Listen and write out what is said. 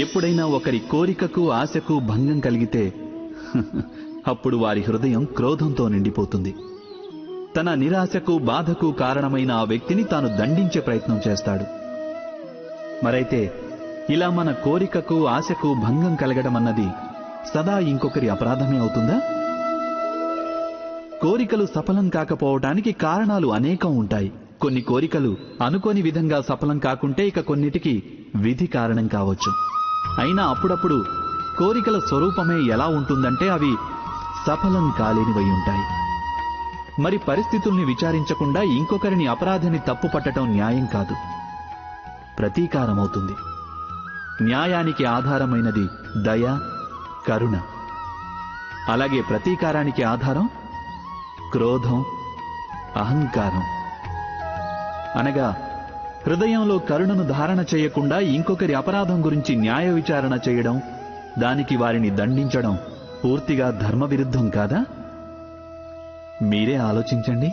ఎప్పుడైనా ఒకరి కోరికకు ఆశకు భంగం కలిగితే అప్పుడు వారి హృదయం క్రోధంతో నిండిపోతుంది. తన నిరాశకు బాధకు కారణమైన ఆ వ్యక్తిని తాను దండించే ప్రయత్నం చేస్తాడు. మరైతే ఇలా మన కోరికకు ఆశకు భంగం కలగడం అన్నది సదా ఇంకొకరి అపరాధమే అవుతుందా? కోరికలు సఫలం కాకపోవటానికి కారణాలు అనేకం ఉంటాయి. కొన్ని కోరికలు అనుకోని విధంగా సఫలం కాకుంటే ఇక కొన్నిటికి విధి కారణం కావచ్చు. అయినా అప్పుడప్పుడు కోరికల స్వరూపమే ఎలా ఉంటుందంటే అవి సఫలం కాలేనివై ఉంటాయి. మరి పరిస్థితుల్ని విచారించకుండా ఇంకొకరిని అపరాధిని తప్పు పట్టడం న్యాయం కాదు, ప్రతీకారమవుతుంది. న్యాయానికి ఆధారమైనది దయ, కరుణ. అలాగే ప్రతీకారానికి ఆధారం క్రోధం, అహంకారం. అనగా హృదయంలో కరుణను ధారణ చేయకుండా ఇంకొకరి అపరాధం గురించి న్యాయ విచారణ చేయడం, దానికి వారిని దండించడం పూర్తిగా ధర్మ విరుద్ధం కాదా? మీరే ఆలోచించండి.